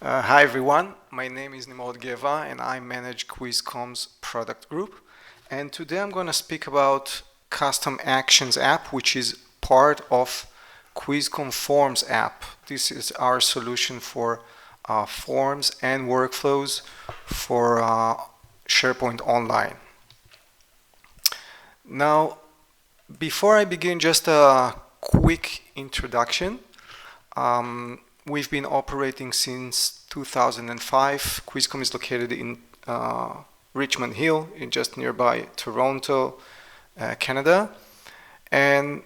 Hi everyone, my name is Nimrod Geva and I manage KWIZ product group. And today I'm going to speak about Custom Actions App, which is part of KWIZ Forms app. This is our solution for forms and workflows for SharePoint Online. Now, before I begin, just a quick introduction. We've been operating since 2005. KWIZ is located in Richmond Hill, just nearby Toronto, Canada. And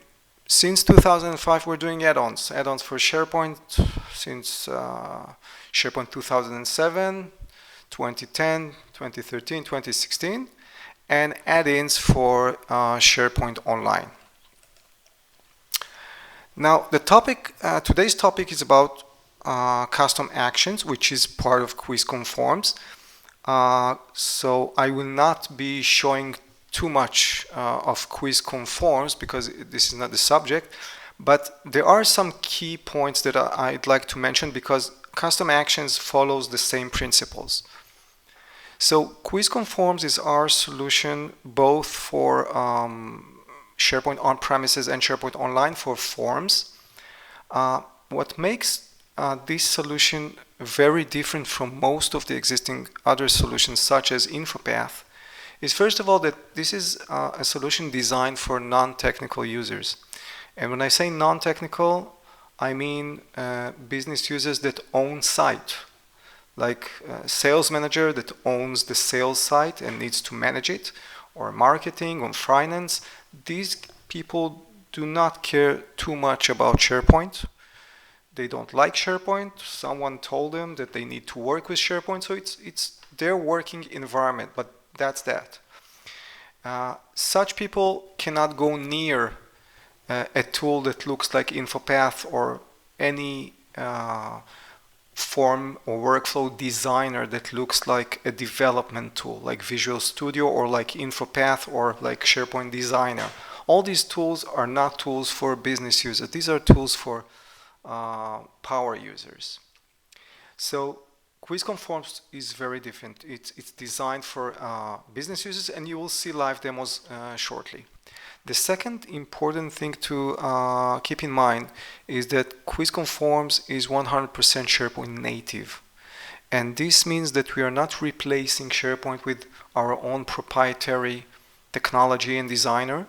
since 2005, we're doing add-ons for SharePoint since SharePoint 2007, 2010, 2013, 2016, and add-ins for SharePoint Online. Now, today's topic is about custom actions, which is part of KWIZ Forms. So I will not be showing too much of KWIZ Forms because this is not the subject, but there are some key points that I'd like to mention because custom actions follows the same principles. So KWIZ Forms is our solution both for SharePoint on-premises and SharePoint Online for forms. What makes this solution very different from most of the existing other solutions such as InfoPath is first of all that this is a solution designed for non-technical users. And when I say non-technical, I mean business users that own site, like a sales manager that owns the sales site and needs to manage it, or marketing or finance. These people do not care too much about SharePoint. They don't like SharePoint. Someone told them that they need to work with SharePoint, so it's their working environment, but that's that. Such people cannot go near a tool that looks like InfoPath or any form or workflow designer that looks like a development tool, like Visual Studio or like InfoPath or like SharePoint Designer. All these tools are not tools for business users. These are tools for power users. So KWIZ Forms is very different. It's designed for business users, and you will see live demos shortly. The second important thing to keep in mind is that KWIZ Forms is 100% SharePoint native. And this means that we are not replacing SharePoint with our own proprietary technology and designer.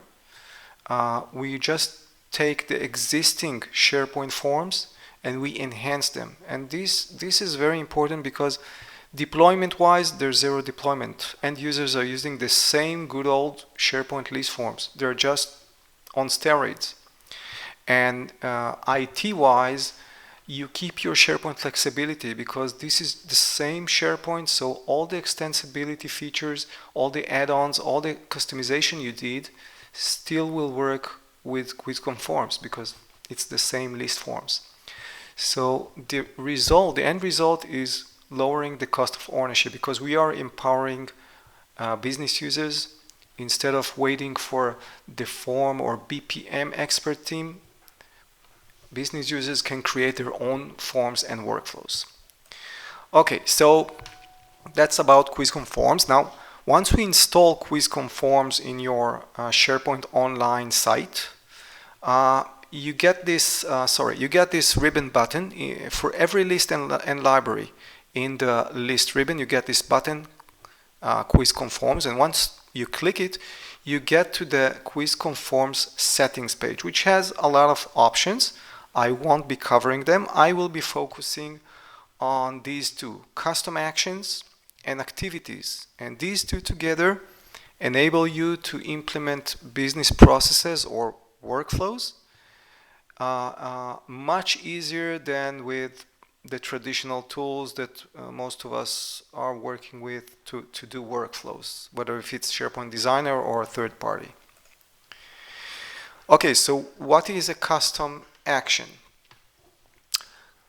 We just take the existing SharePoint forms and we enhance them. And this is very important because deployment-wise, there's zero deployment. End users are using the same good old SharePoint list forms. They're just on steroids. And IT-wise, you keep your SharePoint flexibility because this is the same SharePoint, so all the extensibility features, all the add-ons, all the customization you did still will work with KWIZ Forms because it's the same list forms. So the end result is lowering the cost of ownership because we are empowering business users instead of waiting for the form or BPM expert team. Business users can create their own forms and workflows. Okay, so that's about KWIZ Forms. Now, once we install KWIZ Forms in your SharePoint Online site, you get this ribbon button for every list and library. In the list ribbon, you get this button, KWIZ Forms, and once you click it, you get to the KWIZ Forms settings page, which has a lot of options. I won't be covering them. I will be focusing on these two, custom actions and activities. And these two together enable you to implement business processes or workflows much easier than with the traditional tools that most of us are working with to do workflows, whether if it's SharePoint Designer or a third party. Okay, so what is a custom action?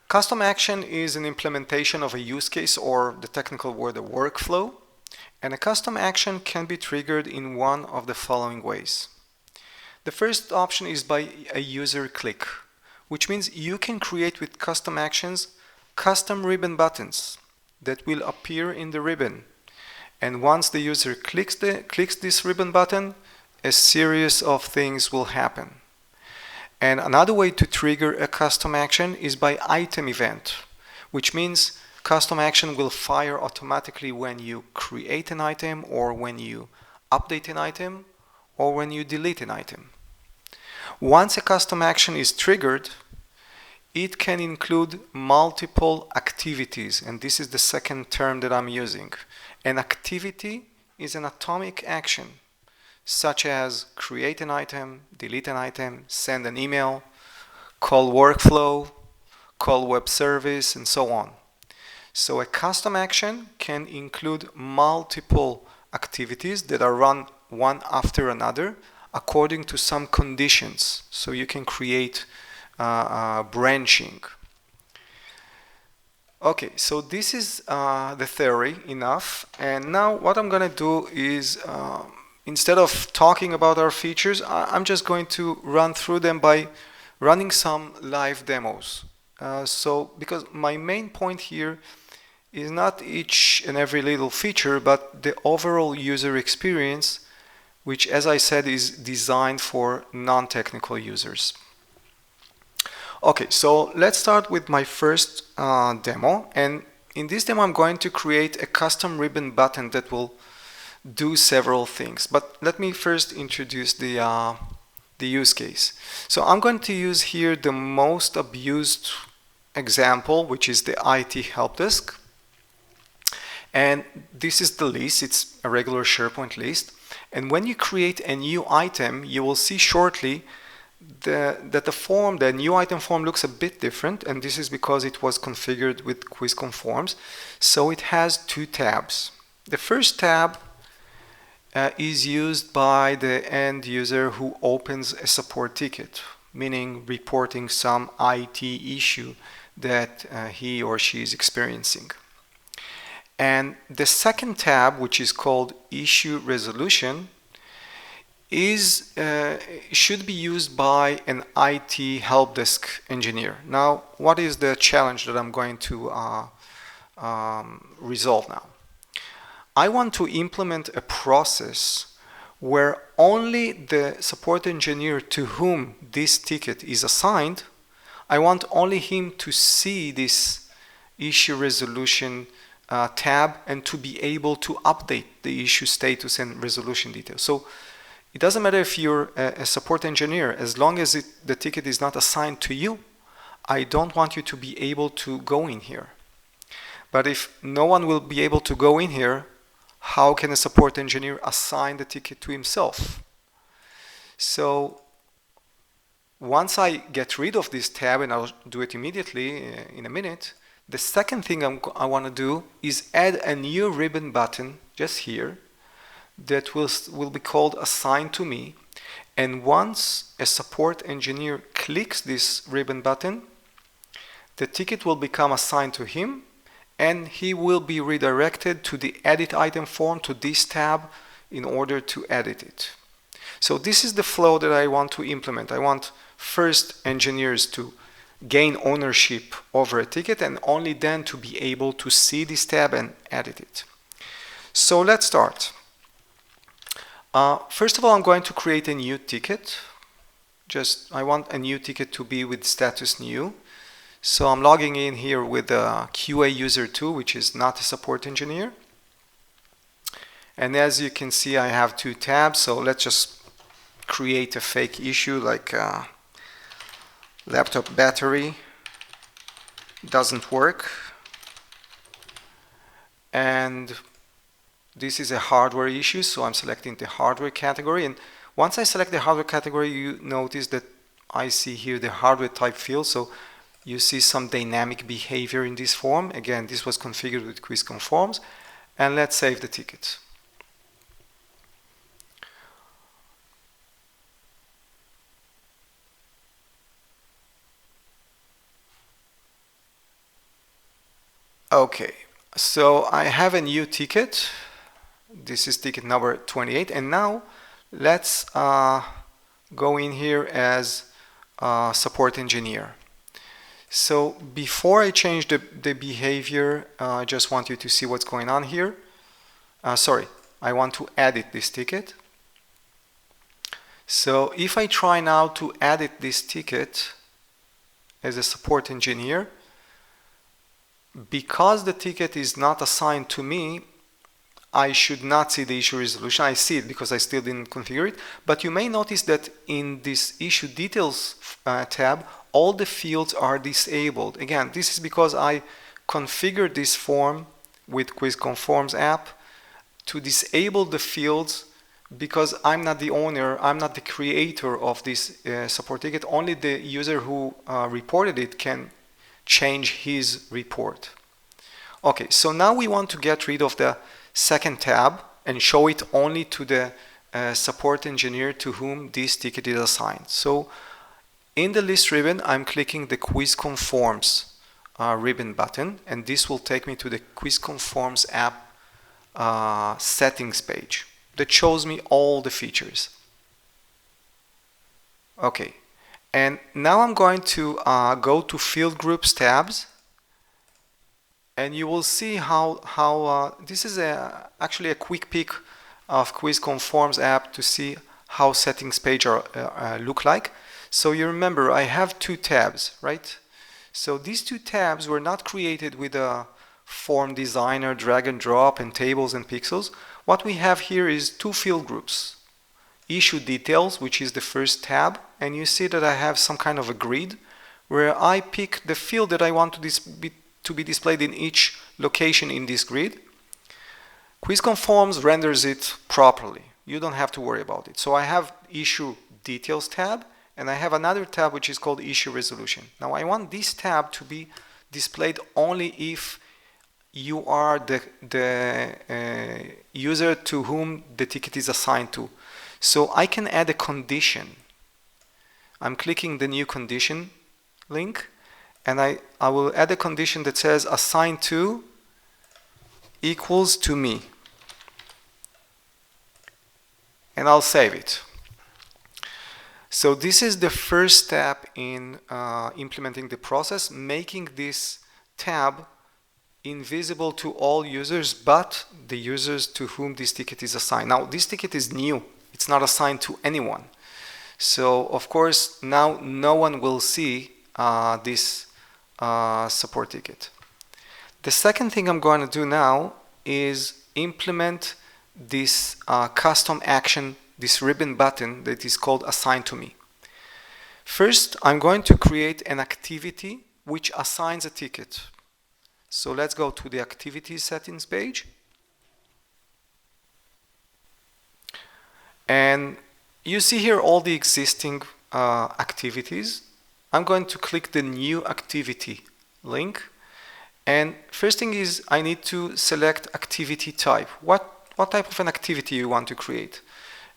Custom action is an implementation of a use case, or the technical word, a workflow, and a custom action can be triggered in one of the following ways. The first option is by a user click, which means you can create with custom actions custom ribbon buttons that will appear in the ribbon. And once the user clicks this ribbon button, a series of things will happen. And another way to trigger a custom action is by item event, which means custom action will fire automatically when you create an item, or when you update an item, or when you delete an item. Once a custom action is triggered, it can include multiple activities, and this is the second term that I'm using. An activity is an atomic action, such as create an item, delete an item, send an email, call workflow, call web service, and so on. So a custom action can include multiple activities that are run one after another according to some conditions. So you can create branching. Okay, so this is the theory enough, and now what I'm going to do is instead of talking about our features, I'm just going to run through them by running some live demos. Because my main point here is not each and every little feature, but the overall user experience, which, as I said, is designed for non-technical users. Okay, so let's start with my first demo, and in this demo I'm going to create a custom ribbon button that will do several things. But let me first introduce the use case. So I'm going to use here the most abused example, which is the IT help desk. And this is the list. It's a regular SharePoint list. And when you create a new item, you will see shortly that the new item form looks a bit different, and this is because it was configured with KWIZ Forms. So it has two tabs. The first tab is used by the end user who opens a support ticket, meaning reporting some IT issue that he or she is experiencing. And the second tab, which is called Issue Resolution, should be used by an IT help desk engineer. Now, what is the challenge that I'm going to resolve now? I want to implement a process where only the support engineer to whom this ticket is assigned, I want only him to see this issue resolution tab and to be able to update the issue status and resolution details. So it doesn't matter if you're a support engineer, as long as the ticket is not assigned to you, I don't want you to be able to go in here. But if no one will be able to go in here, how can a support engineer assign the ticket to himself? So once I get rid of this tab, and I'll do it immediately in a minute, the second thing I want to do is add a new ribbon button just here that will be called Assign to Me. And once a support engineer clicks this ribbon button, the ticket will become assigned to him, and he will be redirected to the Edit Item form, to this tab, in order to edit it. So this is the flow that I want to implement. I want first engineers to gain ownership over a ticket, and only then to be able to see this tab and edit it. So let's start. First of all, I'm going to create a new ticket. I want a new ticket to be with status new. So I'm logging in here with a QA user 2, which is not a support engineer. And as you can see, I have two tabs. So let's just create a fake issue like laptop battery doesn't work. And this is a hardware issue, so I'm selecting the hardware category. And once I select the hardware category, you notice that I see here the hardware type field. So you see some dynamic behavior in this form. Again, this was configured with KWIZ Forms. And let's save the ticket. Okay, so I have a new ticket. This is ticket number 28, and now let's go in here as support engineer. So before I change the behavior, I just want you to see what's going on here. Sorry, I want to edit this ticket. So if I try now to edit this ticket as a support engineer, because the ticket is not assigned to me, I should not see the issue resolution. I see it because I still didn't configure it. But you may notice that in this issue details tab, all the fields are disabled. Again, this is because I configured this form with KWIZ Forms app to disable the fields, because I'm not the owner, I'm not the creator of this support ticket. Only the user who reported it can change his report. Okay, so now we want to get rid of the second tab and show it only to the support engineer to whom this ticket is assigned. So in the list ribbon, I'm clicking the KWIZ Forms ribbon button, and this will take me to the KWIZ Forms app settings page that shows me all the features. Okay, and now I'm going to go to Field Groups tabs, and you will see how this is actually a quick peek of KWIZ Forms app to see how settings page look like. So you remember I have two tabs, right? So these two tabs were not created with a form designer, drag and drop, and tables and pixels. What we have here is two field groups. Issue details, which is the first tab, and you see that I have some kind of a grid where I pick the field that I want to be displayed in each location in this grid. KWIZ Forms renders it properly. You don't have to worry about it. So I have issue details tab, and I have another tab which is called issue resolution. Now I want this tab to be displayed only if you are the user to whom the ticket is assigned to. So I can add a condition. I'm clicking the new condition link, and I will add a condition that says assigned to equals to me, and I'll save it. So this is the first step in implementing the process, making this tab invisible to all users but the users to whom this ticket is assigned. Now this ticket is new, it's not assigned to anyone. So of course now no one will see this support ticket. The second thing I'm going to do now is implement this custom action, this ribbon button that is called assign to me. First, I'm going to create an activity which assigns a ticket. So let's go to the activities settings page. And you see here all the existing activities. I'm going to click the new activity link. And first thing is I need to select activity type. What type of an activity you want to create?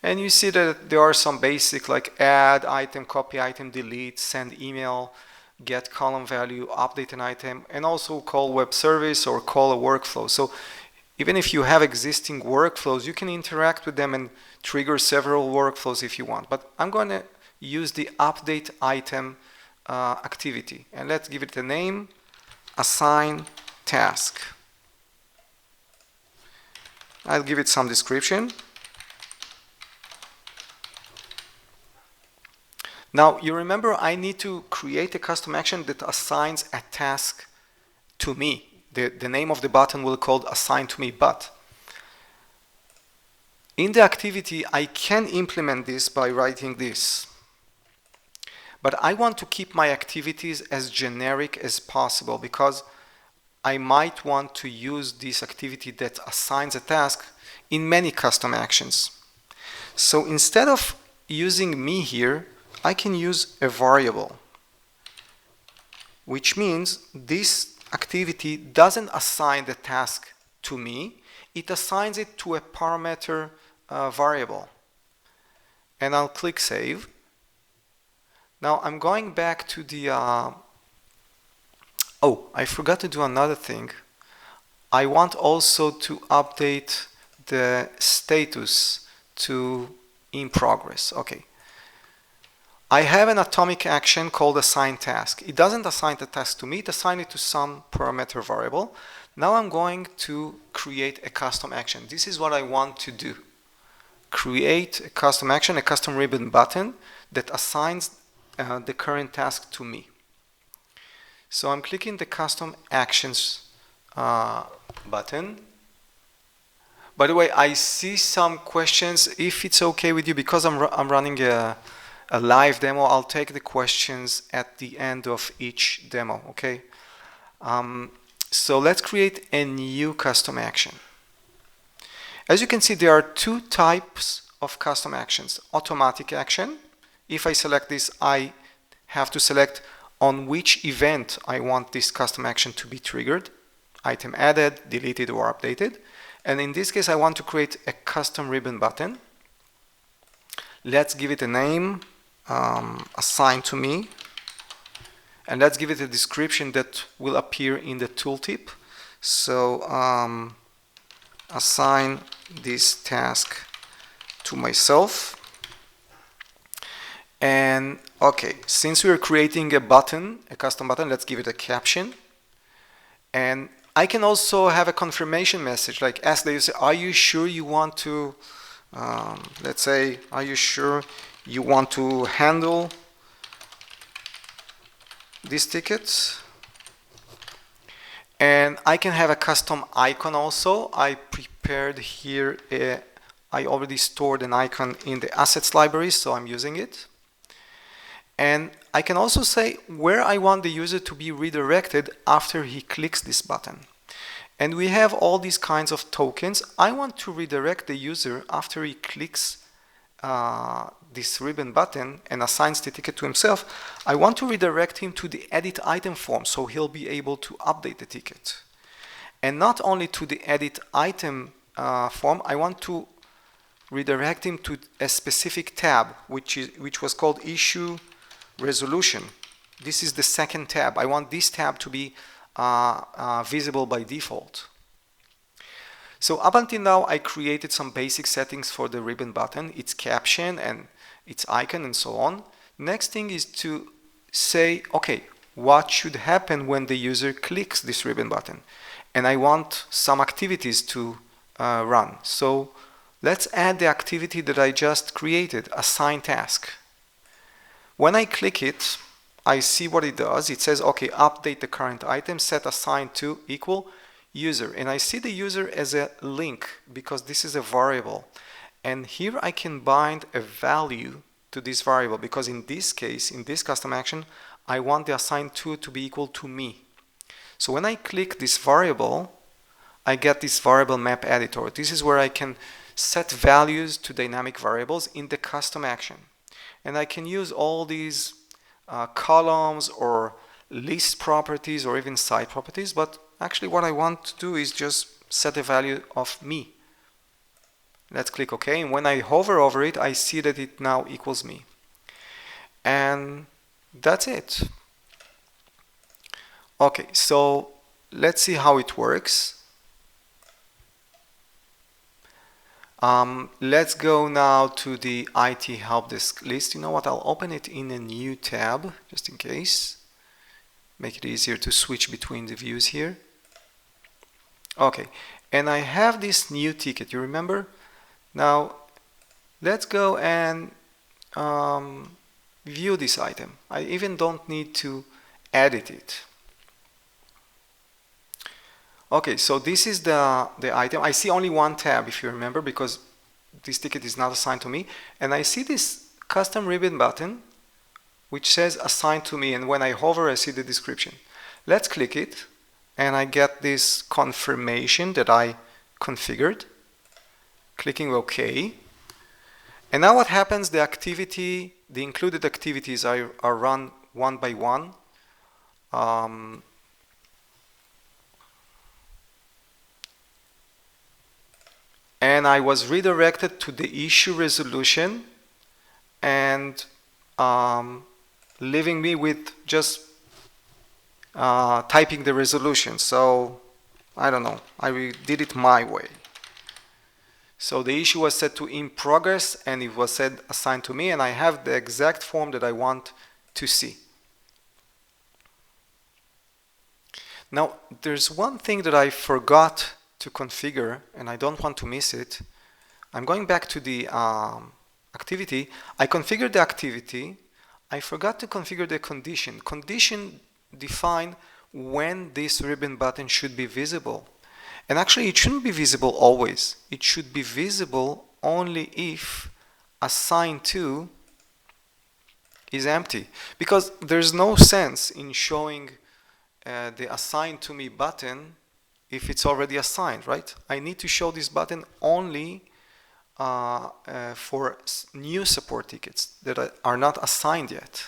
And you see that there are some basic like add item, copy item, delete, send email, get column value, update an item, and also call web service or call a workflow. So even if you have existing workflows, you can interact with them and trigger several workflows if you want. But I'm going to use the update item activity, and let's give it a name, assign task. I'll give it some description. Now you remember I need to create a custom action that assigns a task to me. The name of the button will be called assign to me, but in the activity I can implement this by writing this. But I want to keep my activities as generic as possible because I might want to use this activity that assigns a task in many custom actions. So instead of using me here, I can use a variable, which means this activity doesn't assign the task to me, it assigns it to a parameter variable. And I'll click save. Now I'm going back to the oh, I forgot to do another thing. I want also to update the status to in progress. Okay. I have an atomic action called assign task. It doesn't assign the task to me, it assigns it to some parameter variable. Now I'm going to create a custom action. This is what I want to do. Create a custom action, a custom ribbon button that assigns the current task to me. So I'm clicking the custom actions button. By the way, I see some questions. If it's okay with you, because I'm running a live demo, I'll take the questions at the end of each demo, okay? So let's create a new custom action. As you can see, there are two types of custom actions. Automatic action. If I select this, I have to select on which event I want this custom action to be triggered. Item added, deleted, or updated. And in this case, I want to create a custom ribbon button. Let's give it a name, assign to me. And let's give it a description that will appear in the tooltip. So assign this task to myself. And okay, since we're creating a button, a custom button, let's give it a caption. And I can also have a confirmation message, like ask the user, are you sure you want to, let's say, are you sure you want to handle these tickets? And I can have a custom icon also. I prepared here, I already stored an icon in the assets library, so I'm using it. And I can also say where I want the user to be redirected after he clicks this button. And we have all these kinds of tokens. I want to redirect the user after he clicks this ribbon button and assigns the ticket to himself. I want to redirect him to the edit item form so he'll be able to update the ticket. And not only to the edit item form, I want to redirect him to a specific tab which was called issue resolution. This is the second tab. I want this tab to be visible by default. So up until now, I created some basic settings for the ribbon button, its caption and its icon and so on. Next thing is to say, okay, what should happen when the user clicks this ribbon button? And I want some activities to run. So let's add the activity that I just created, assign task. When I click it, I see what it does. It says, okay, update the current item, set assign to equal user. And I see the user as a link because this is a variable. And here I can bind a value to this variable because in this case, in this custom action, I want the assign to be equal to me. So when I click this variable, I get this variable map editor. This is where I can set values to dynamic variables in the custom action. And I can use all these columns or list properties or even site properties, but actually what I want to do is just set a value of me. Let's click OK, and when I hover over it, I see that it now equals me. And that's it. Okay, so let's see how it works. Let's go now to the IT help desk list. You know what? I'll open it in a new tab just in case. Make it easier to switch between the views here. Okay, and I have this new ticket. You remember? Now, let's go and view this item. I even don't need to edit it. Okay, so this is the item. I see only one tab, if you remember, because this ticket is not assigned to me. And I see this custom ribbon button, which says assign to me. And when I hover, I see the description. Let's click it, and I get this confirmation that I configured. Clicking OK. And now what happens, the activity, the included activities are run one by one. And I was redirected to the issue resolution and leaving me with just typing the resolution. So I don't know, I did it my way. So the issue was set to in progress, and it was said assigned to me, and I have the exact form that I want to see. Now, there's one thing that I forgot to configure, and I don't want to miss it. I'm going back to the activity. I configured the activity. I forgot to configure the condition. Condition define when this ribbon button should be visible. And actually, it shouldn't be visible always. It should be visible only if assigned to is empty. Because there's no sense in showing the assigned to me button if it's already assigned, right? I need to show this button only for new support tickets that are not assigned yet.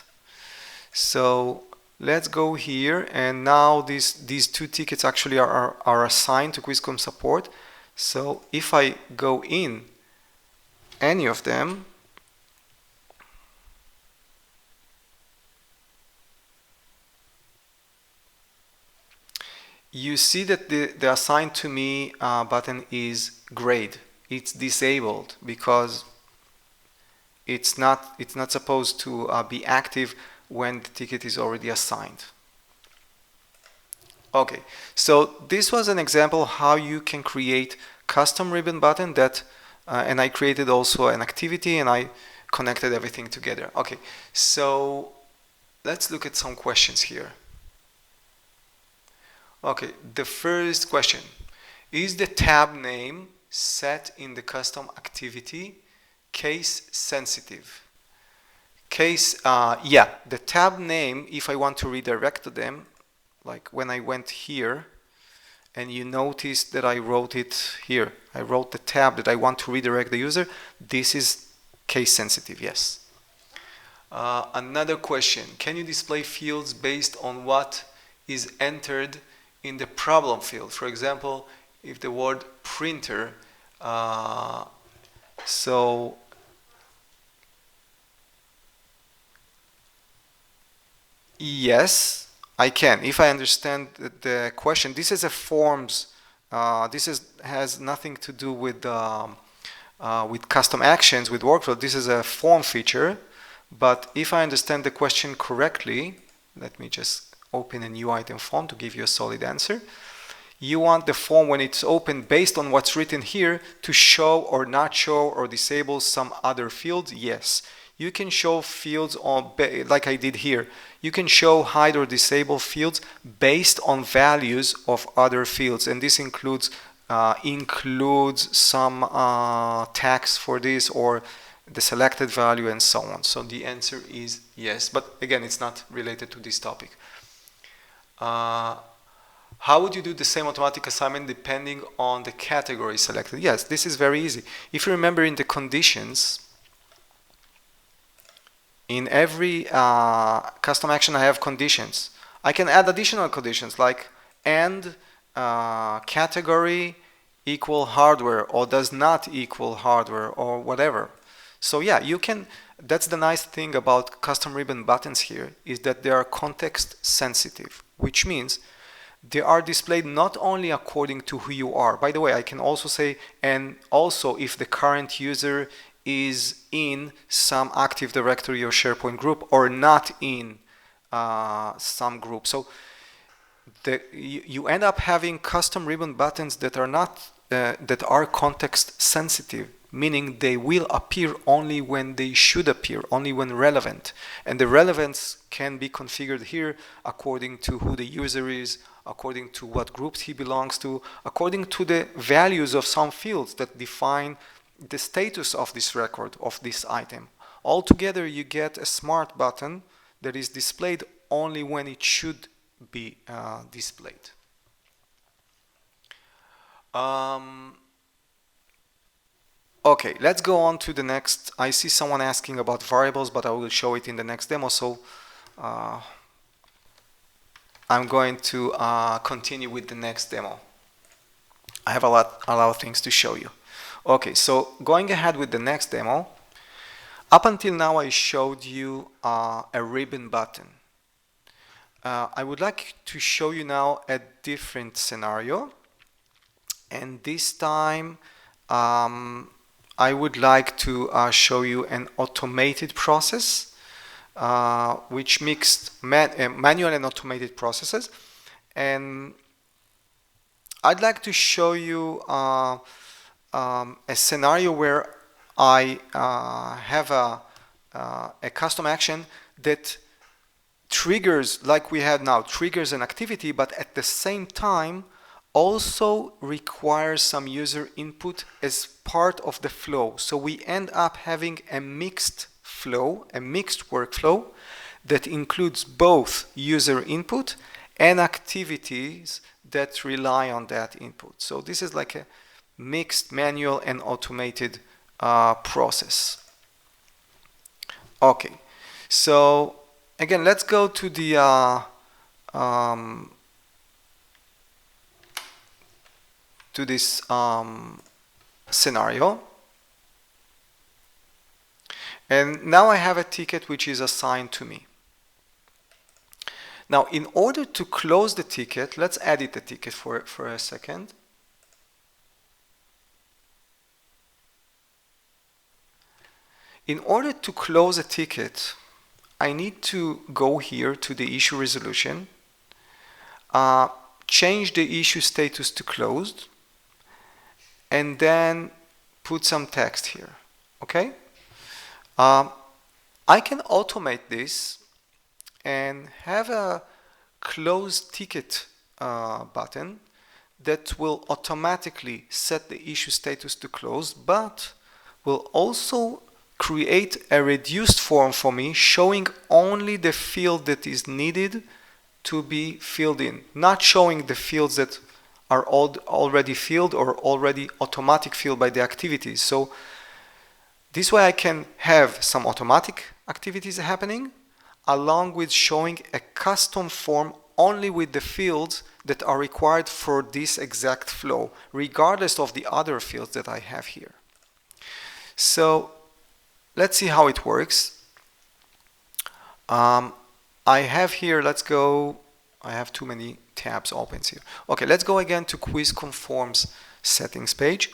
So let's go here, and now these two tickets actually are assigned to QuizCom support. So if I go in any of them, you see that the assigned to me button is grayed. It's disabled because it's not supposed to be active when the ticket is already assigned. Okay, so this was an example how you can create custom ribbon button that, and I created also an activity and I connected everything together. Okay, so let's look at some questions here. Okay, the first question, is the tab name set in the custom activity case sensitive? Yeah, the tab name, if I want to redirect to them, like when I went here, and you notice that I wrote it here. I wrote the tab that I want to redirect the user. This is case sensitive, yes. Another question, can you display fields based on what is entered in the problem field? For example, if the word printer, so yes, I can. If I understand the question, this is a forms. Has nothing to do with custom actions, with workflow. This is a form feature. But if I understand the question correctly, let me just open a new item form to give you a solid answer. You want the form when it's open based on what's written here to show or not show or disable some other fields? Yes. You can show fields on, like I did here. You can show, hide, or disable fields based on values of other fields, and this includes some tags for this or the selected value and so on. So the answer is yes, but again, it's not related to this topic. How would you do the same automatic assignment depending on the category selected? Yes, this is very easy. If you remember in the conditions, in every custom action I have conditions. I can add additional conditions like and category equal hardware or does not equal hardware or whatever. So yeah, you can, that's the nice thing about custom ribbon buttons here, is that they are context sensitive, which means they are displayed not only according to who you are. By the way, I can also say, and also if the current user is in some Active Directory or SharePoint group or not in some group. So you end up having custom ribbon buttons that are not that are context sensitive, meaning they will appear only when they should appear, only when relevant. And the relevance can be configured here according to who the user is, according to what groups he belongs to, according to the values of some fields that define the status of this record, of this item. Altogether, you get a smart button that is displayed only when it should be displayed. Okay, let's go on to the next. I see someone asking about variables, but I will show it in the next demo. So I'm going to continue with the next demo. I have a lot of things to show you. Okay, so going ahead with the next demo, up until now I showed you a ribbon button. I would like to show you now a different scenario, and this time I would like to show you an automated process which mixed manual and automated processes. And I'd like to show you a scenario where I have a custom action that triggers, like we had now, triggers an activity, but at the same time also requires some user input as part of the flow. So we end up having a mixed flow, a mixed workflow that includes both user input and activities that rely on that input. So this is like a mixed manual and automated process. Okay, so again, let's go to the this scenario. And now I have a ticket which is assigned to me. Now, in order to close the ticket, let's edit the ticket for a second. In order to close a ticket, I need to go here to the issue resolution, change the issue status to closed, and then put some text here. Okay? I can automate this and have a close ticket button that will automatically set the issue status to closed, but will also create a reduced form for me showing only the field that is needed to be filled in, not showing the fields that are already filled or already automatic filled by the activities. So this way I can have some automatic activities happening along with showing a custom form only with the fields that are required for this exact flow, regardless of the other fields that I have here. So let's see how it works. I have here, let's go, I have too many tabs open here. Okay, let's go again to KWIZ Forms settings page.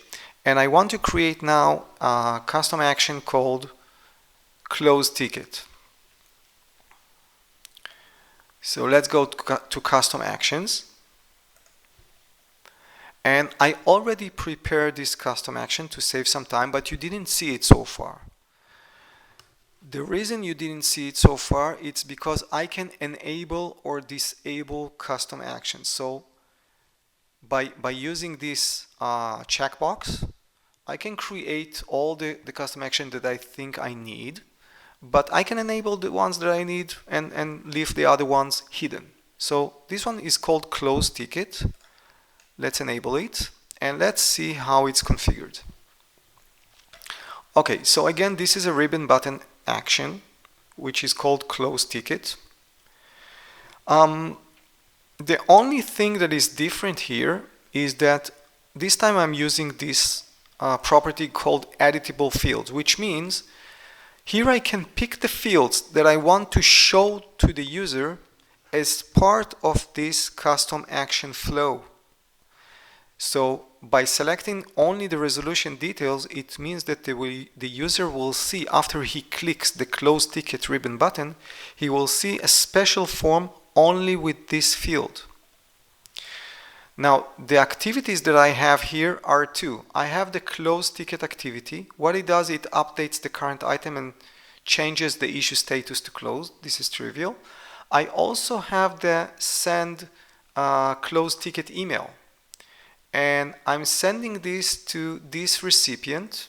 And I want to create now a custom action called close ticket. So let's go to custom actions. And I already prepared this custom action to save some time, but you didn't see it so far. The reason you didn't see it so far, it's because I can enable or disable custom actions. So by using this checkbox, I can create all the custom action that I think I need, but I can enable the ones that I need and leave the other ones hidden. So this one is called close ticket. Let's enable it and let's see how it's configured. Okay, so again, this is a ribbon button action, which is called close ticket. The only thing that is different here is that this time I'm using this property called editable fields, which means here I can pick the fields that I want to show to the user as part of this custom action flow. So by selecting only the resolution details, it means that the user will see, after he clicks the close ticket ribbon button, he will see a special form only with this field. Now, the activities that I have here are two. I have the close ticket activity. What it does, it updates the current item and changes the issue status to closed. This is trivial. I also have the send close ticket email. And I'm sending this to this recipient.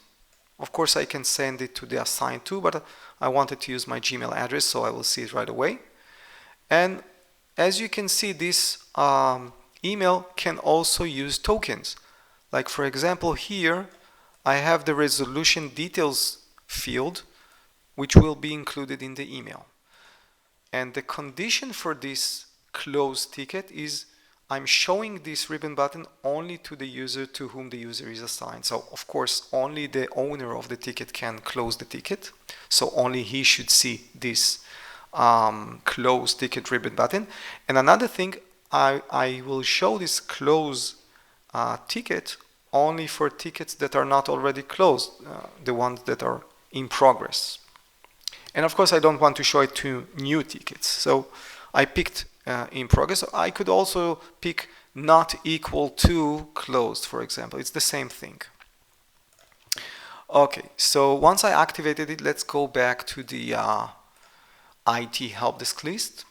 Of course, I can send it to the assigned to, but I wanted to use my Gmail address, so I will see it right away. And as you can see, this email can also use tokens. Like for example, here I have the resolution details field, which will be included in the email. And the condition for this close ticket is I'm showing this ribbon button only to the user to whom the user is assigned. So of course, only the owner of the ticket can close the ticket. So only he should see this close ticket ribbon button. And another thing, I will show this close ticket only for tickets that are not already closed, the ones that are in progress. And of course, I don't want to show it to new tickets. So I picked in progress. I could also pick not equal to closed, for example. It's the same thing. Okay, so once I activated it, let's go back to the IT help desk list.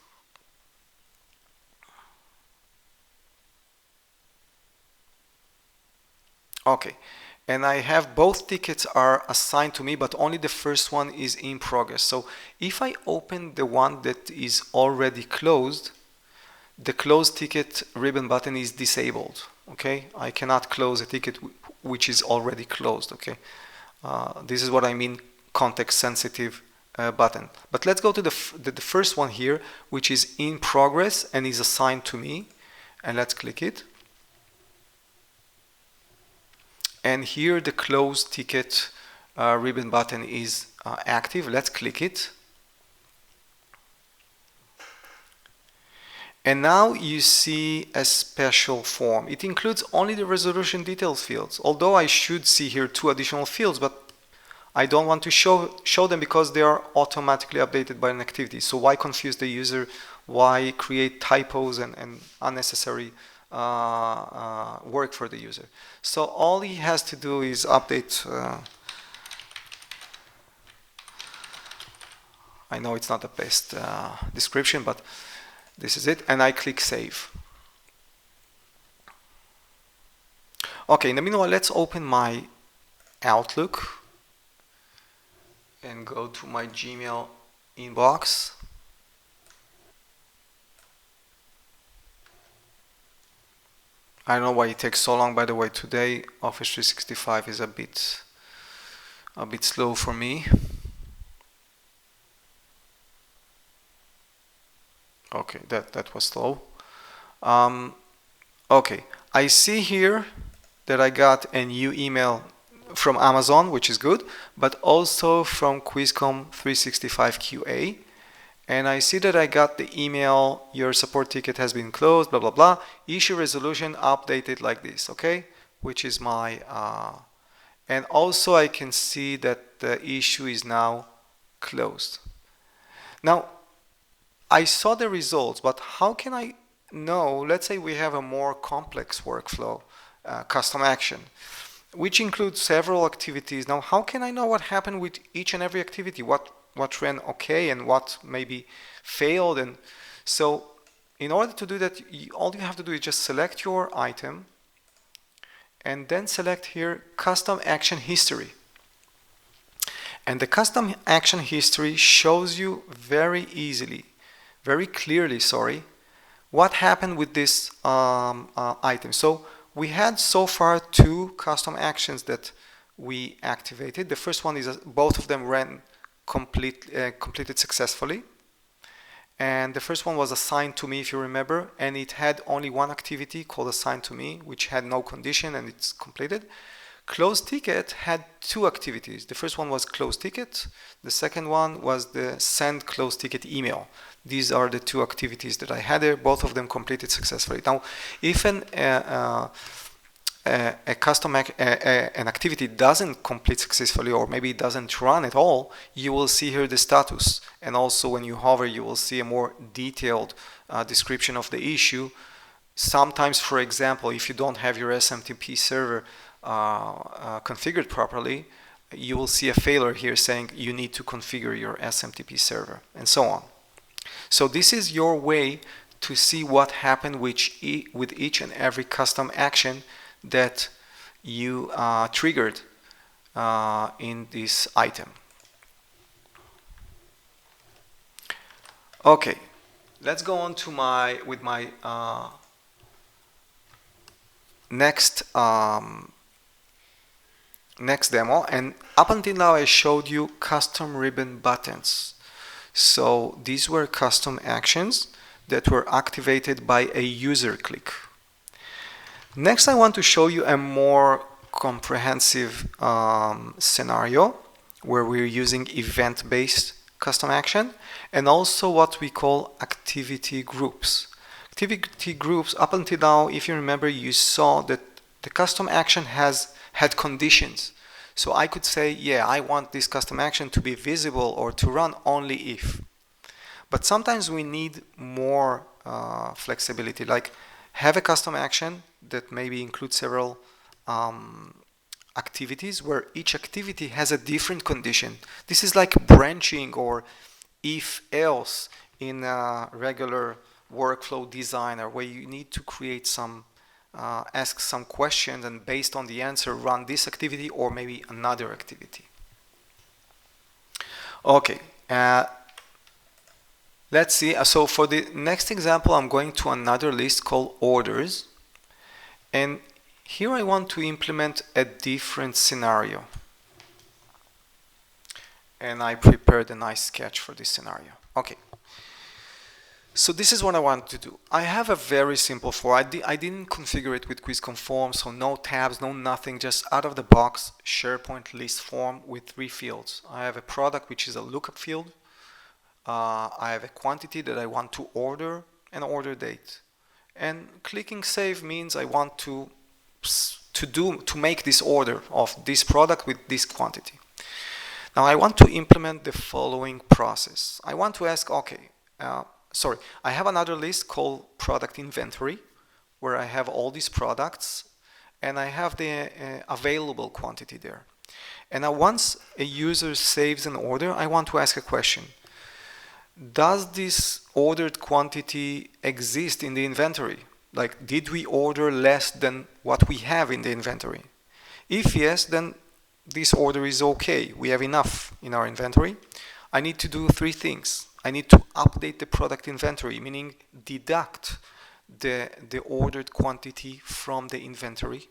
Okay, and I have both tickets are assigned to me, but only the first one is in progress. So if I open the one that is already closed, the close ticket ribbon button is disabled. Okay, I cannot close a ticket which is already closed. Okay, this is what I mean context sensitive button. But let's go to the first one here, which is in progress and is assigned to me, and let's click it. And here the close ticket ribbon button is active. Let's click it. And now you see a special form. It includes only the resolution details fields, although I should see here 2 additional fields, but I don't want to show them because they are automatically updated by an activity. So why confuse the user? Why create typos and unnecessary work for the user? So all he has to do is update. I know it's not the best description, but this is it, and I click save. Okay, in the meanwhile, let's open my Outlook and go to my Gmail inbox. I don't know why it takes so long, by the way. Today Office 365 is a bit slow for me. Okay, that was slow. Okay, I see here that I got a new email from Amazon, which is good, but also from QuizCom 365 QA. And I see that I got the email, your support ticket has been closed, blah, blah, blah. Issue resolution updated like this, okay? Which is my, and also I can see that the issue is now closed. Now, I saw the results, but how can I know? Let's say we have a more complex workflow, custom action, which includes several activities. Now, how can I know what happened with each and every activity? What ran okay and what maybe failed? And so in order to do that, all you have to do is just select your item and then select here custom action history. And the custom action history shows you very clearly, what happened with this item. So we had so far 2 custom actions that we activated. The first one is both of them ran completed successfully. And the first one was assigned to me, if you remember, and it had only one activity called assigned to me, which had no condition, and it's completed. Closed ticket had 2 activities. The first one was closed ticket. The second one was the send closed ticket email. These are the 2 activities that I had there. Both of them completed successfully. Now, if an activity doesn't complete successfully, or maybe it doesn't run at all, you will see here the status. And also when you hover, you will see a more detailed description of the issue. Sometimes, for example, if you don't have your SMTP server configured properly, you will see a failure here saying you need to configure your SMTP server, and so on. So this is your way to see what happened with each and every custom action that you triggered in this item. Okay, let's go on to my next demo. And up until now I showed you custom ribbon buttons. So these were custom actions that were activated by a user click. Next, I want to show you a more comprehensive scenario where we're using event-based custom action and also what we call activity groups. Activity groups, up until now, if you remember, you saw that The custom action had conditions. So I could say, yeah, I want this custom action to be visible or to run only if. But sometimes we need more flexibility, like have a custom action that maybe includes several activities where each activity has a different condition. This is like branching or if else in a regular workflow designer, where you need to create some ask some questions and based on the answer run this activity or maybe another activity. Okay, let's see. So for the next example, I'm going to another list called orders, and here I want to implement a different scenario, and I prepared a nice sketch for this scenario. Okay. So this is what I want to do. I have a very simple form. I didn't configure it with KWIZ Forms, so no tabs, no nothing, just out of the box SharePoint list form with 3 fields. I have a product, which is a lookup field. I have a quantity that I want to order, an order date. And clicking save means I want to make this order of this product with this quantity. Now I want to implement the following process. I want to ask, okay, I have another list called product inventory, where I have all these products and I have the available quantity there. And now once a user saves an order, I want to ask a question. Does this ordered quantity exist in the inventory? Like, did we order less than what we have in the inventory? If yes, then this order is okay. We have enough in our inventory. I need to do 3 things. I need to update the product inventory, meaning deduct the ordered quantity from the inventory.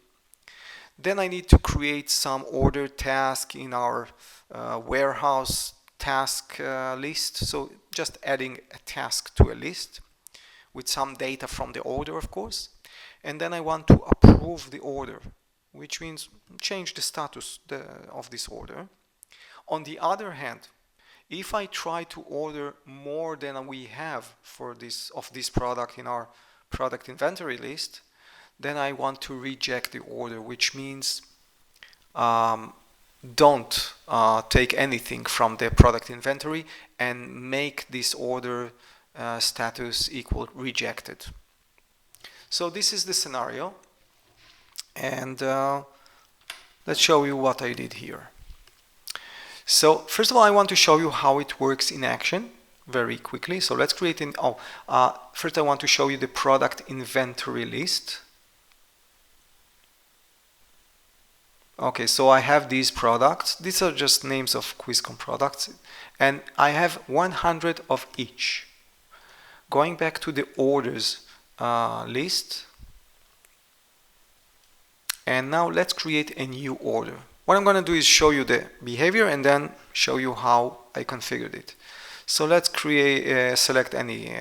Then I need to create some order task in our warehouse task list. So just adding a task to a list with some data from the order, of course. And then I want to approve the order, which means change the status of this order. On the other hand, if I try to order more than we have for this product in our product inventory list, then I want to reject the order, which means don't take anything from the product inventory and make this order status equal rejected. So this is the scenario, and let's show you what I did here. So first of all, I want to show you how it works in action very quickly. So let's create first I want to show you the product inventory list. Okay, so I have these products. These are just names of KWIZ products, and I have 100 of each. Going back to the orders list, and now let's create a new order. What I'm going to do is show you the behavior and then show you how I configured it. So let's select any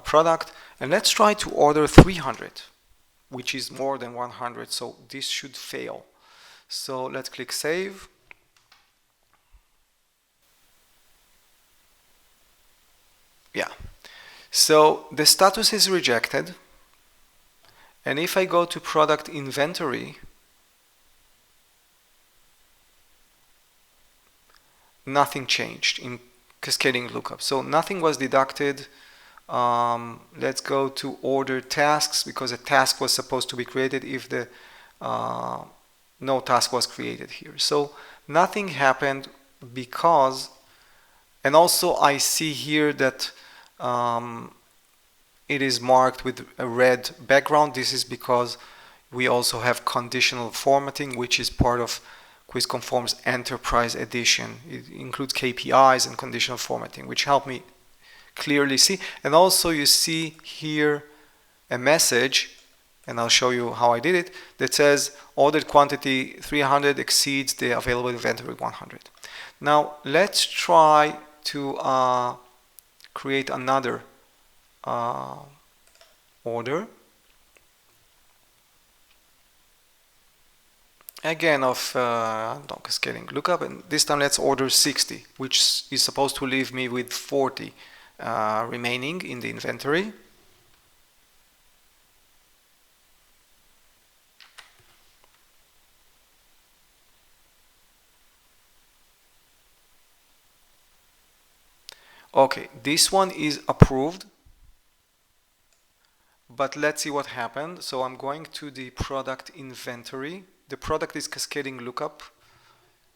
product, and let's try to order 300, which is more than 100, so this should fail. So let's click save. Yeah. So the status is rejected, and if I go to product inventory, nothing changed in Cascading Lookup. So nothing was deducted. Let's go to order tasks, because a task was supposed to be created if the no task was created here. So nothing happened because, and also I see here that it is marked with a red background. This is because we also have conditional formatting, which is part of KWIZ Forms Enterprise Edition. It includes KPIs and conditional formatting, which help me clearly see. And also you see here a message, and I'll show you how I did it, that says ordered quantity 300 exceeds the available inventory 100. Now let's try to create another order. Again of Cascading Lookup, and this time let's order 60, which is supposed to leave me with 40 remaining in the inventory. Okay, this one is approved, but let's see what happened. So I'm going to the product inventory. The product is Cascading Lookup.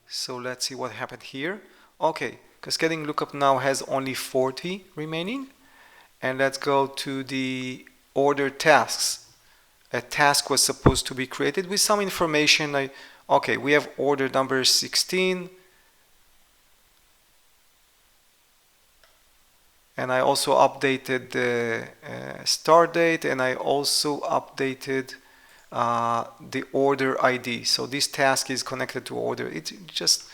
So let's see what happened here. Okay, Cascading Lookup now has only 40 remaining. And let's go to the order tasks. A task was supposed to be created with some information. Okay, we have order number 16. And I also updated the start date, and I also updated the order ID. So this task is connected to order. It just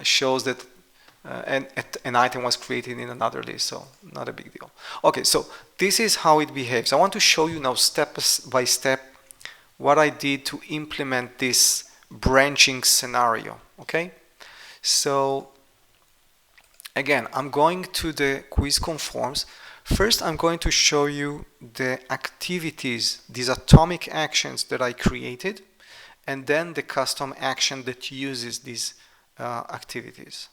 shows that an item was created in another list, so not a big deal. Okay, so this is how it behaves. I want to show you now step by step what I did to implement this branching scenario. Okay, so again, I'm going to the KWIZ Forms. First, I'm going to show you the activities, these atomic actions that I created, and then the custom action that uses these activities.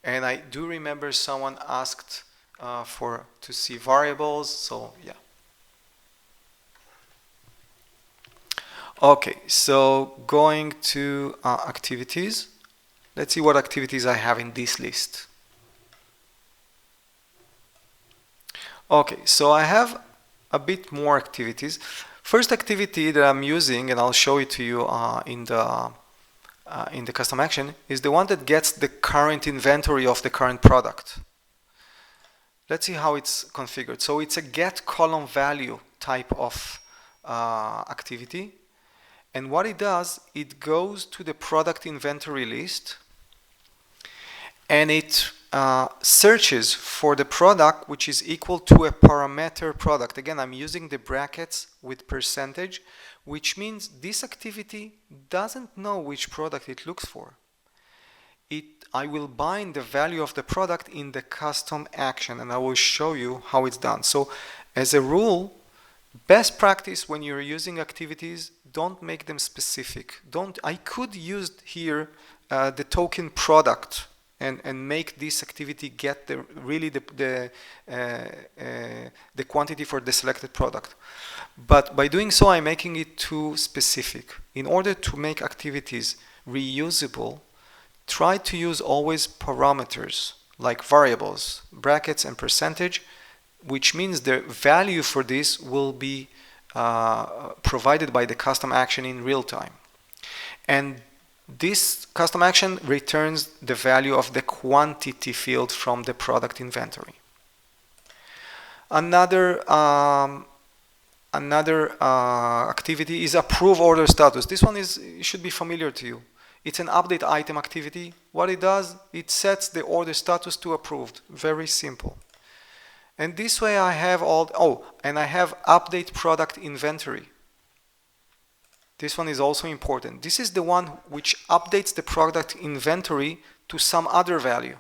And I do remember someone asked to see variables, so yeah. Okay, so going to activities. Let's see what activities I have in this list. Okay, so I have a bit more activities. First activity that I'm using, and I'll show it to you in the custom action, is the one that gets the current inventory of the current product. Let's see how it's configured. So it's a get column value type of activity. And what it does, it goes to the product inventory list and it searches for the product which is equal to a parameter product. Again, I'm using the brackets with percentage, which means this activity doesn't know which product it looks for. I will bind the value of the product in the custom action, and I will show you how it's done. So as a rule, best practice when you're using activities, don't make them specific. I could use here the token product and make this activity get the quantity for the selected product. But by doing so, I'm making it too specific. In order to make activities reusable, try to use always parameters like variables, brackets, and percentage, which means the value for this will be provided by the custom action in real time. And this custom action returns the value of the quantity field from the product inventory. Another activity is approve order status. This one should be familiar to you. It's an update item activity. What it does, it sets the order status to approved. Very simple. And this way I have and I have update product inventory. This one is also important. This is the one which updates the product inventory to some other value.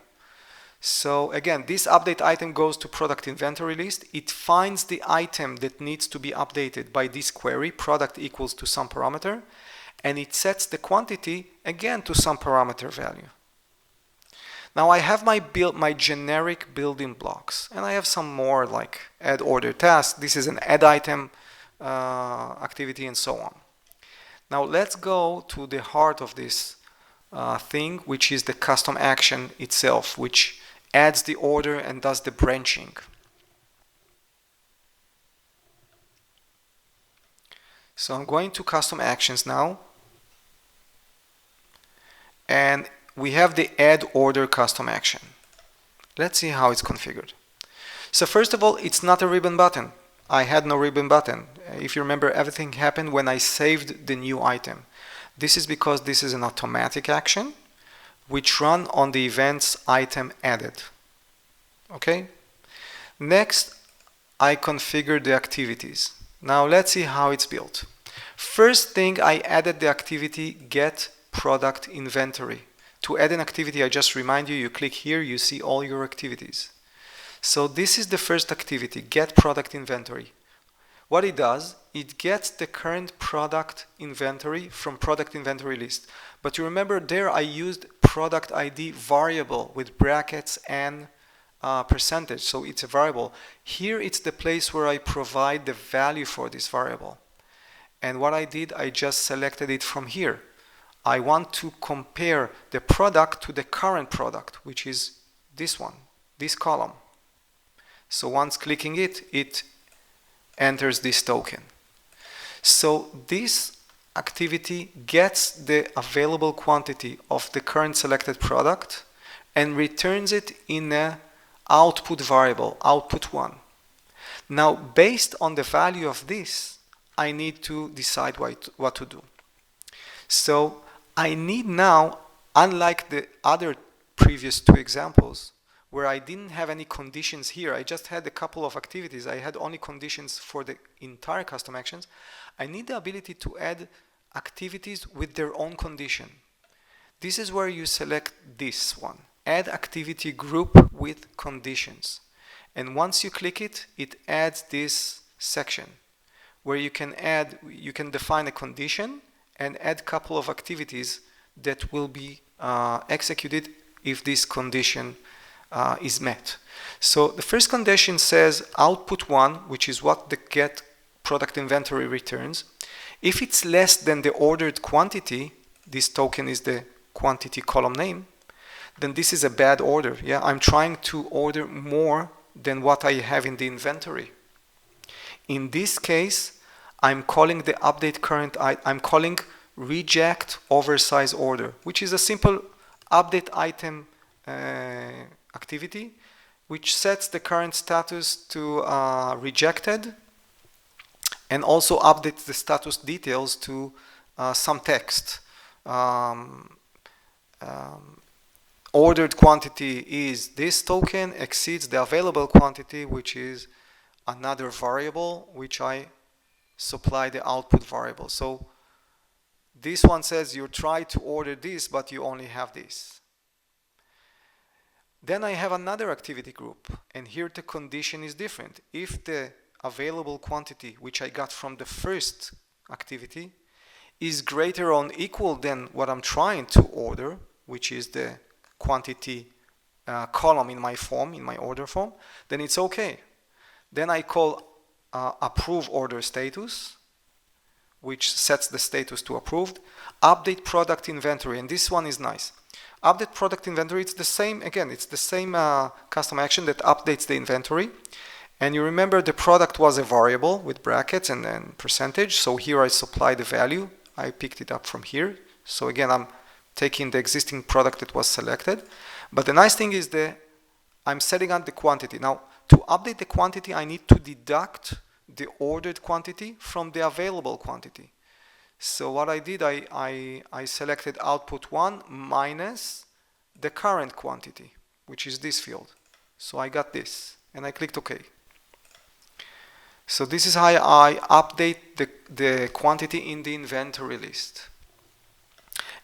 So again, this update item goes to product inventory list. It finds the item that needs to be updated by this query, product equals to some parameter, and it sets the quantity again to some parameter value. Now I have my generic building blocks, and I have some more like add order task. This is an add item activity and so on. Now let's go to the heart of this thing, which is the custom action itself, which adds the order and does the branching. So I'm going to custom actions now, and we have the add order custom action. Let's see how it's configured. So first of all, it's not a ribbon button. I had no ribbon button. If you remember, everything happened when I saved the new item. This is because this is an automatic action which run on the events item added. Okay? Next, I configured the activities. Now let's see how it's built. First thing, I added the activity get product inventory. To add an activity, I just remind you, you click here, you see all your activities. So this is the first activity, get product inventory. What it does, it gets the current product inventory from product inventory list. But you remember there I used product ID variable with brackets and percentage, so it's a variable. Here it's the place where I provide the value for this variable. And what I did, I just selected it from here. I want to compare the product to the current product, which is this one, this column. So once clicking it, it enters this token. So this activity gets the available quantity of the current selected product and returns it in an output variable, output 1. Now, based on the value of this, I need to decide what to do. So I need now, unlike the other previous two examples, where I didn't have any conditions here, I just had a couple of activities, I had only conditions for the entire custom actions, I need the ability to add activities with their own condition. This is where you select this one, add activity group with conditions. And once you click it, it adds this section where you can define a condition and add a couple of activities that will be executed if this condition is met. So the first condition says output 1, which is what the get product inventory returns. If it's less than the ordered quantity, this token is the quantity column name, then this is a bad order. Yeah, I'm trying to order more than what I have in the inventory. In this case, I'm calling the update current, I'm calling reject oversize order, which is a simple update item activity, which sets the current status to rejected and also updates the status details to some text. Ordered quantity is this token, exceeds the available quantity, which is another variable, which I supply the output variable. So this one says you try to order this, but you only have this. Then I have another activity group, and here the condition is different. If the available quantity, which I got from the first activity, is greater or equal than what I'm trying to order, which is the quantity column in my form, in my order form, then it's okay. Then I call approve order status, which sets the status to approved. Update product inventory, and this one is nice. Update product inventory, it's the same, again, it's the same custom action that updates the inventory. And you remember the product was a variable with brackets and then percentage. So here I supply the value. I picked it up from here. So again, I'm taking the existing product that was selected. But the nice thing is that I'm setting up the quantity. Now, to update the quantity, I need to deduct the ordered quantity from the available quantity. So what I did, I selected output 1 minus the current quantity, which is this field. So I got this, and I clicked OK. So this is how I update the quantity in the inventory list.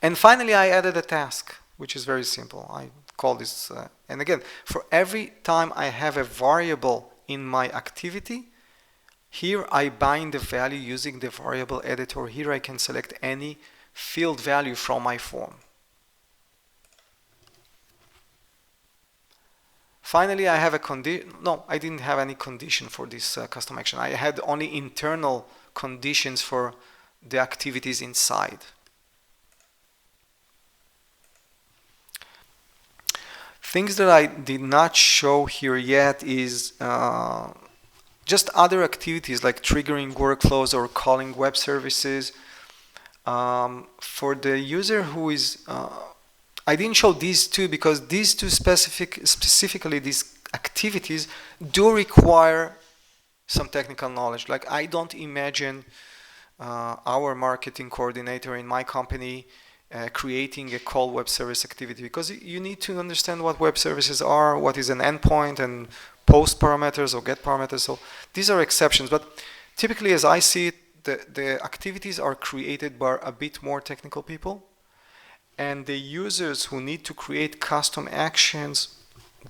And finally, I added a task, which is very simple. I call this, and again, for every time I have a variable in my activity, here I bind the value using the variable editor. Here I can select any field value from my form. Finally, I have a condition. No, I didn't have any condition for this custom action. I had only internal conditions for the activities inside. Things that I did not show here yet is just other activities like triggering workflows or calling web services. For the user who is, I didn't show these two because these two specifically these activities do require some technical knowledge. Like I don't imagine our marketing coordinator in my company creating a call web service activity, because you need to understand what web services are, what is an endpoint, and post parameters or get parameters. So these are exceptions, but typically as I see it, the activities are created by a bit more technical people, and the users who need to create custom actions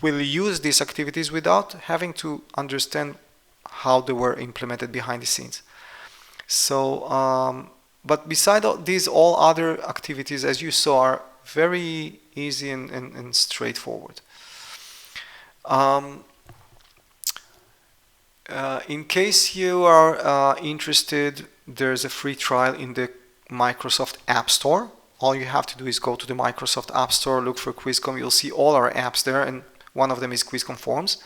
will use these activities without having to understand how they were implemented behind the scenes. So but beside these, all other activities, as you saw, are very easy and straightforward. Um, in case you are interested, there's a free trial in the Microsoft App Store. All you have to do is go to the Microsoft App Store, look for QuizCom. You'll see all our apps there, and one of them is QuizCom Forms.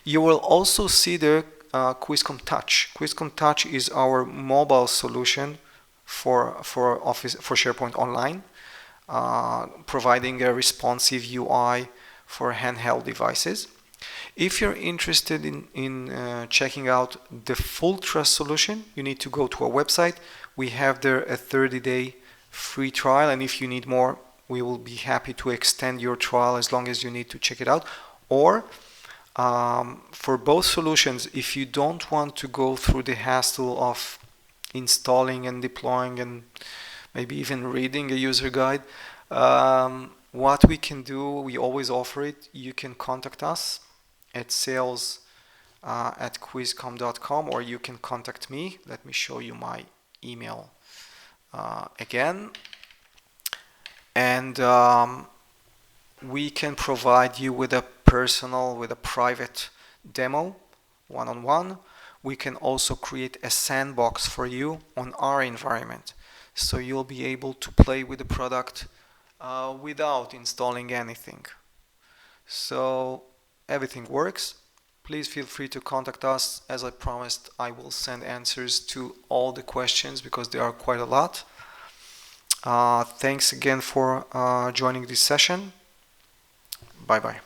You will also see the QuizCom Touch. QuizCom Touch is our mobile solution for SharePoint Online, providing a responsive UI for handheld devices. If you're interested in checking out the full trust solution, you need to go to our website. We have there a 30-day free trial, and if you need more, we will be happy to extend your trial as long as you need to check it out. Or for both solutions, if you don't want to go through the hassle of installing and deploying and maybe even reading a user guide, what we can do, we always offer it. You can contact us at sales@quizcom.com, or you can contact me. Let me show you my email again. And we can provide you with a private demo, one-on-one. We can also create a sandbox for you on our environment, so you'll be able to play with the product without installing anything. So everything works. Please feel free to contact us. As I promised, I will send answers to all the questions because there are quite a lot. Thanks again for joining this session. Bye bye.